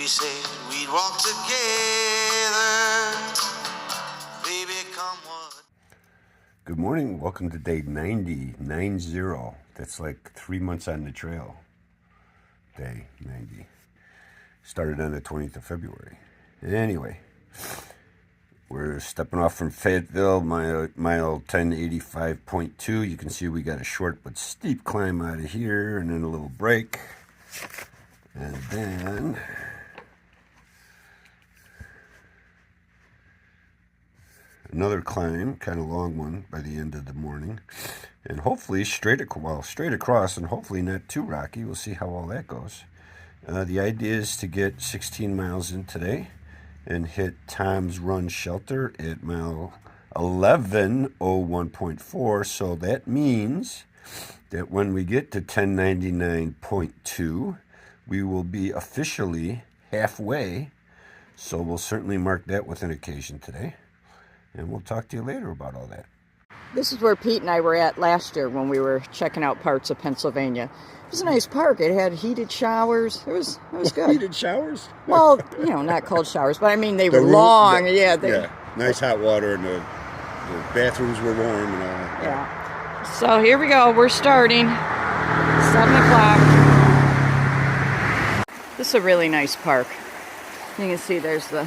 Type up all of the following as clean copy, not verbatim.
we said we'd walk together. Baby, come what. Good morning. Welcome to day 90. That's like 3 months on the trail. Day 90. Started on the 20th of February. Anyway, we're stepping off from Fayetteville, mile 1085.2. You can see we got a short but steep climb out of here and then a little break. And then another climb, kind of long one by the end of the morning. And hopefully straight across and hopefully not too rocky. We'll see how all that goes. The idea is to get 16 miles in today and hit Tom's Run Shelter at mile 11:01.4. So that means that when we get to 1099.2, we will be officially halfway. So we'll certainly mark that with an occasion today. And we'll talk to you later about all that. This is where Pete and I were at last year when we were checking out parts of Pennsylvania. It was a nice park. It had heated showers. It was good. Heated showers? Well, not cold showers, but I mean they were long. Nice hot water, and the bathrooms were warm and all that. Yeah. So here we go. We're starting 7 o'clock. This is a really nice park. You can see there's the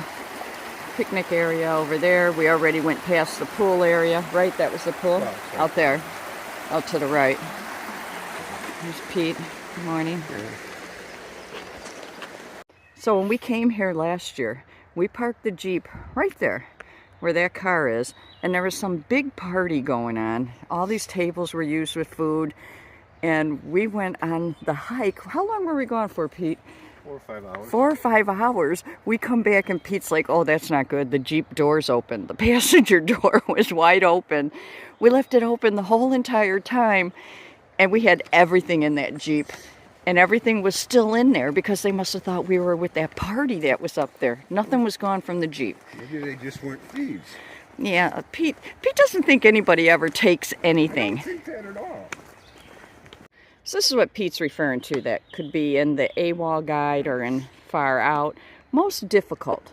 picnic area over there. We already went past the pool area, right? That was the pool? Out there, out to the right. There's Pete. Good morning. Yeah. So when we came here last year, we parked the Jeep right there where that car is, and there was some big party going on. All these tables were used with food, and we went on the hike. How long were we going for, Pete? 4 or 5 hours. 4 or 5 hours. We come back and Pete's like, oh, that's not good. The Jeep door's open. The passenger door was wide open. We left it open the whole entire time, and we had everything in that Jeep. And everything was still in there because they must have thought we were with that party that was up there. Nothing was gone from the Jeep. Maybe they just weren't thieves. Yeah, Pete doesn't think anybody ever takes anything. I don't think that at all. So this is what Pete's referring to that could be in the AWOL guide or in Far Out. Most difficult,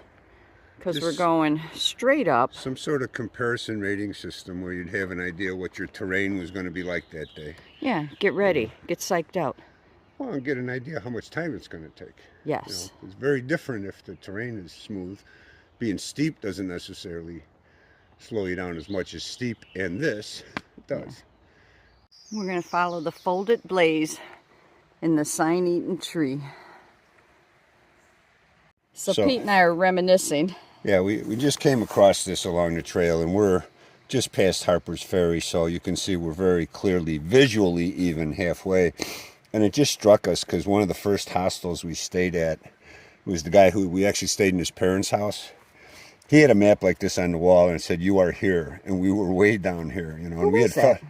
because we're going straight up. Some sort of comparison rating system where you'd have an idea what your terrain was going to be like that day. Yeah, get ready, get psyched out. Well, and get an idea how much time it's going to take. Yes. It's very different if the terrain is smooth. Being steep doesn't necessarily slow you down as much as steep, and this does. Yeah. We're going to follow the folded blaze in the sign-eaten tree. So Pete and I are reminiscing. Yeah, we just came across this along the trail, and we're just past Harper's Ferry, so you can see we're very clearly, visually even, halfway. And it just struck us because one of the first hostels we stayed at was the guy who we actually stayed in his parents' house. He had a map like this on the wall and it said, "You are here," and we were way down here, Who was that?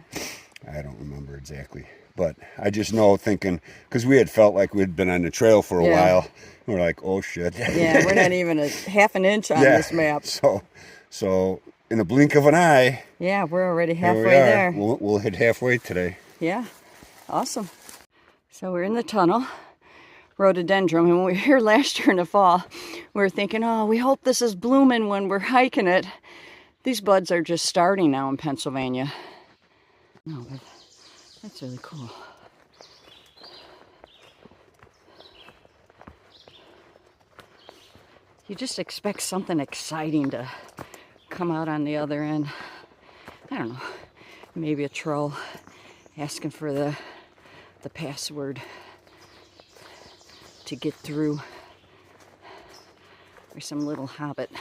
I don't remember exactly, but I just know thinking, because we had felt like we'd been on the trail for a while. We're like, oh shit. Yeah, we're not even a half an inch on this map. So in a blink of an eye. Yeah, we're already halfway there. We'll hit halfway today. Yeah, awesome. So we're in the tunnel, rhododendron, and when we were here last year in the fall, we were thinking, oh, we hope this is blooming when we're hiking it. These buds are just starting now in Pennsylvania. No, but that's really cool. You just expect something exciting to come out on the other end. I don't know, maybe a troll asking for the password to get through. Or some little hobbit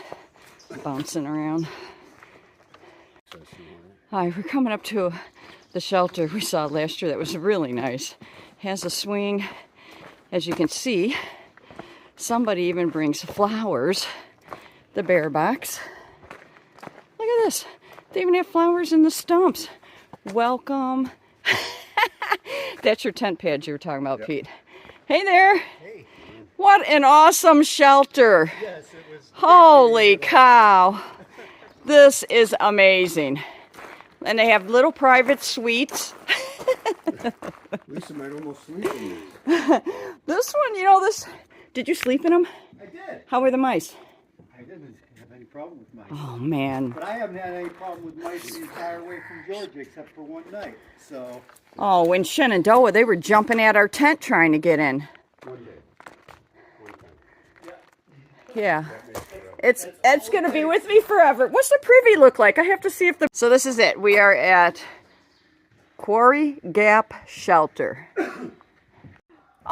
bouncing around. Hi, we're coming up to the shelter we saw last year that was really nice. Has a swing. As you can see, somebody even brings flowers. The bear box. Look at this. They even have flowers in the stumps. Welcome. That's your tent pad you were talking about, yep. Pete. Hey there. Hey. What an awesome shelter. Yes, it was. Holy cow. This is amazing. And they have little private suites. Lisa might almost sleep in this one, you know, Did you sleep in them? I did. How were the mice? I didn't have any problem with mice. Oh, man. But I haven't had any problem with mice the entire way from Georgia except for one night. So. Oh, in Shenandoah, they were jumping at our tent trying to get in. One day. One time. Yeah. It's going to be with me forever. What's the privy look like? I have to see if the... So this is it. We are at Quarry Gap Shelter.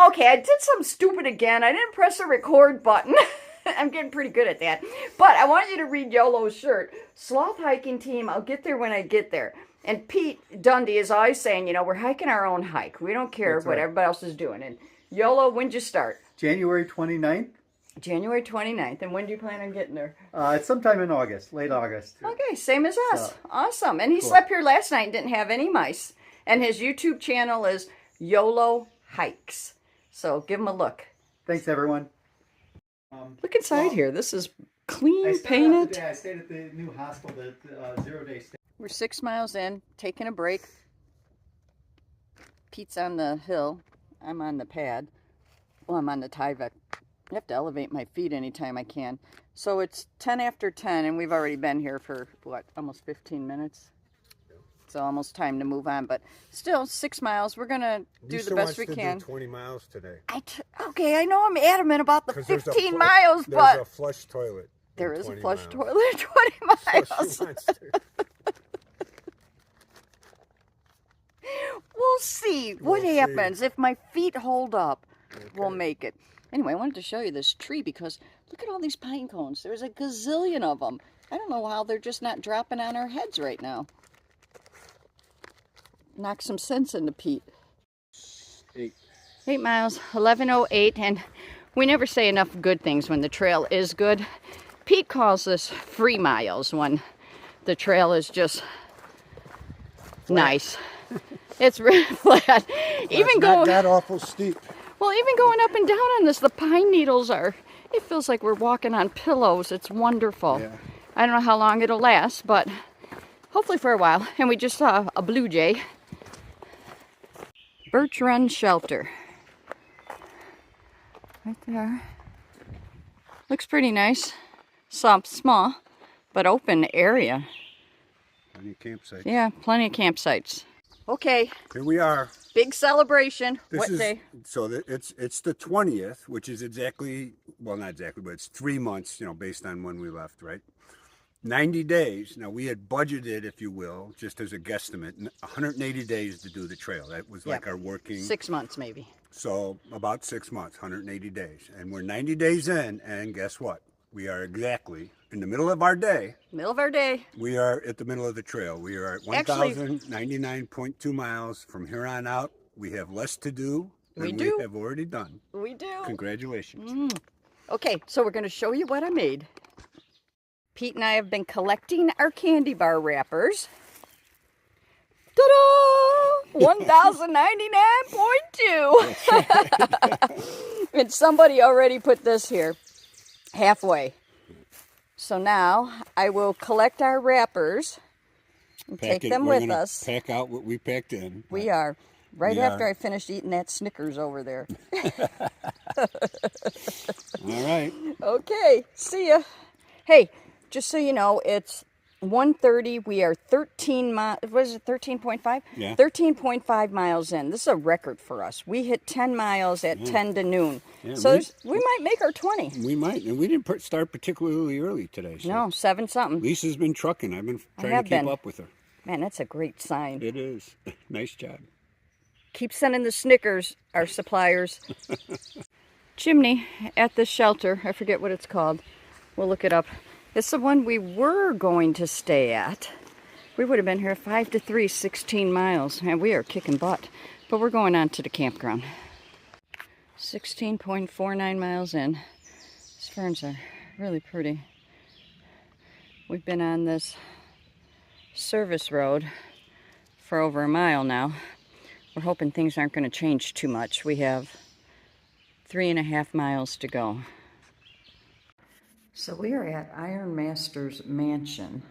Okay, I did something stupid again. I didn't press the record button. I'm getting pretty good at that. But I want you to read YOLO's shirt. Sloth hiking team, I'll get there when I get there. And Pete Dundee is always saying, you know, we're hiking our own hike. We don't care what everybody else is doing. And YOLO, when'd you start? January 29th. January 29th. And when do you plan on getting there? It's sometime in August, late August. Okay, same as us. So, awesome. And he cool. slept here last night and didn't have any mice. And his YouTube channel is YOLO Hikes. So give him a look. Thanks, everyone. Look inside here. This is clean, I painted. stayed at the new hostel, the 0-day stay. We're 6 miles in, taking a break. Pete's on the hill. I'm on the pad. Well, I'm on the Tyvek. I have to elevate my feet anytime I can. So it's 10 after 10, and we've already been here for, what, almost 15 minutes? So almost time to move on, but still 6 miles. We're going to do the best we can. Do 20 miles today. Okay, I know I'm adamant about the 15 miles, but... There's a flush toilet. There is a flush miles. toilet at 20 miles. We'll see what happens. If my feet hold up, we'll make it. Anyway, I wanted to show you this tree because look at all these pine cones. There's a gazillion of them. I don't know how they're just not dropping on our heads right now. Knock some sense into Pete. 8 miles, 11:08, and we never say enough good things when the trail is good. Pete calls this free miles when the trail is just nice. It's really flat. Even not that awful steep. Well, even going up and down on this, the pine needles are, it feels like we're walking on pillows. It's wonderful. Yeah. I don't know how long it'll last, but hopefully for a while. And we just saw a blue jay. Birch Run Shelter. Right there. Looks pretty nice. Small, but open area. Plenty of campsites. Yeah, plenty of campsites. Okay. Here we are. Big celebration. What day? So it's the 20th, which is exactly, well, not exactly, but it's 3 months, you know, based on when we left, right? 90 days. Now, we had budgeted, if you will, just as a guesstimate, 180 days to do the trail. That was like our working... 6 months, maybe. So about 6 months, 180 days. And we're 90 days in, and guess what? We are exactly in the middle of our day. Middle of our day. We are at the middle of the trail. We are at 1,099.2 miles. From here on out, we have less to do than we have already done. We do. Congratulations. Okay, so we're going to show you what I made. Pete and I have been collecting our candy bar wrappers. Ta-da! 1,099.2. And somebody already put this here. Halfway. So now I will collect our wrappers and take them with us. Pack out what we packed in. We are. Right after I finished eating that Snickers over there. All right. Okay. See ya. Hey, just so you know, it's 1:30. We are 13 miles. What is it? 13.5? Yeah. 13.5 miles in. This is a record for us. We hit 10 miles at 10 to noon. Yeah, so we might make our 20. We might. And we didn't start particularly early today. So. No, 7 something. Lisa's been trucking. I've been trying to keep up with her. Man, that's a great sign. It is. Nice job. Keep sending the Snickers, our suppliers. Chimney at the shelter. I forget what it's called. We'll look it up. It's the one we were going to stay at. We would have been here 5 to 3, 16 miles. And we are kicking butt. But we're going on to the campground. 16.49 miles in. These ferns are really pretty. We've been on this service road for over a mile now. We're hoping things aren't going to change too much. We have 3.5 miles to go. So we are at Ironmasters mansion.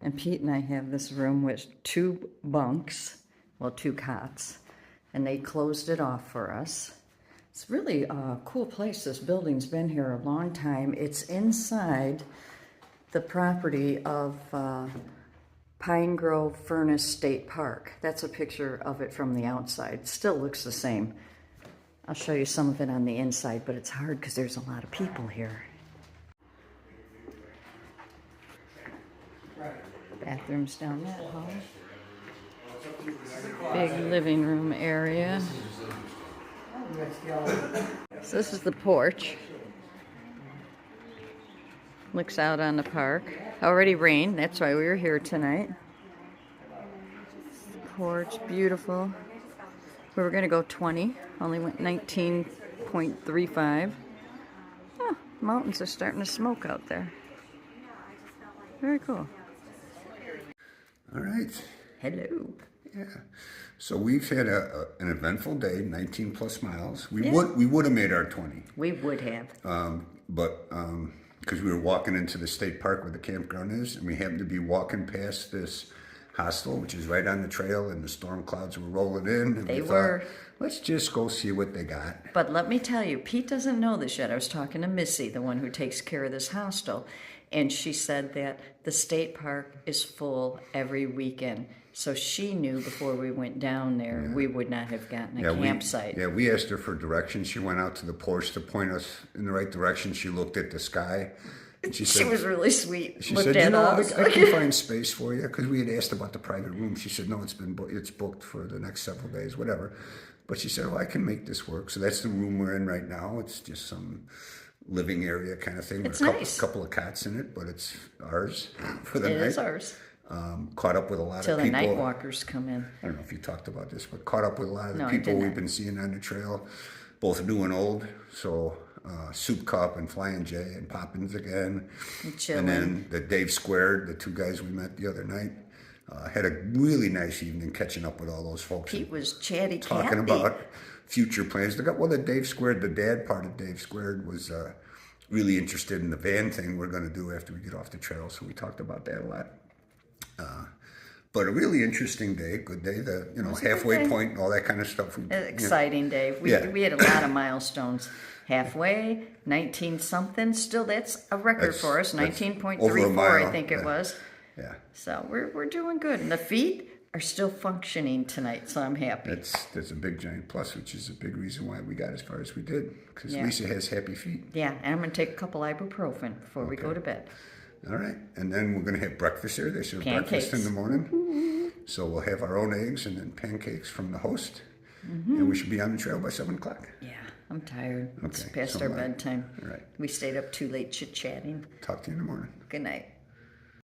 And Pete and I have this room with 2 bunks, well, 2 cots. And they closed it off for us. It's really a cool place. This building's been here a long time. It's inside the property of Pine Grove Furnace State Park. That's a picture of it from the outside. Still looks the same. I'll show you some of it on the inside, but it's hard because there's a lot of people here. Bathrooms down that hall. Big living room area. So this is the porch. Looks out on the park. Already rained, that's why we were here tonight. Porch, beautiful. We were gonna go 20, only went 19.35. Oh, mountains are starting to smoke out there. Very cool. All right. Hello. Yeah. So we've had an eventful day, 19 plus miles. We would have made our 20. We would have. But because we were walking into the state park where the campground is, and we happened to be walking past this hostel, which is right on the trail, and the storm clouds were rolling in. And They we were. thought, let's just go see what they got. But let me tell you, Pete doesn't know this yet. I was talking to Missy, the one who takes care of this hostel, and she said that the state park is full every weekend. So she knew before we went down there, we would not have gotten a campsite. We asked her for directions. She went out to the porch to point us in the right direction. She looked at the sky. And she said, She was really sweet. She Looked said, at you know, us. I can find space for you, because we had asked about the private room. She said, no, it's booked for the next several days, whatever. But she said, oh, I can make this work. So that's the room we're in right now. It's just some living area kind of thing. It's with nice. A couple of cots in it, but it's ours for the night. It is ours. Caught up with a lot Till of the people. night walkers come in. I don't know if you talked about this, but caught up with a lot of the No, I people did we've not. been seeing on the trail, both new and old. So Soup Cup and Flying J and Poppins again. And chilling. And then the Dave Squared, the two guys we met the other night. Had a really nice evening catching up with all those folks. Pete was chatty talking Cathy. about future plans. The Dave Squared, the dad part of Dave Squared was really interested in the van thing we're going to do after we get off the trail. So we talked about that a lot. But a really interesting day, good day. The halfway point and all that kind of stuff. Exciting day. We had a lot of milestones. Halfway, 19 something. Still, that's a record for us. 19.34, I think it was. Yeah. So we're doing good, and the feet are still functioning tonight. So I'm happy. That's a big giant plus, which is a big reason why we got as far as we did. Because Lisa has happy feet. Yeah, and I'm gonna take a couple ibuprofen before we go to bed. All right, and then we're going to have breakfast here. They serve Pancakes. breakfast in the morning. So we'll have our own eggs and then pancakes from the host. And we should be on the trail by 7 o'clock. Yeah, I'm tired. It's Okay, past so our am I. bedtime. All right. We stayed up too late chit-chatting. Talk to you in the morning. Good night.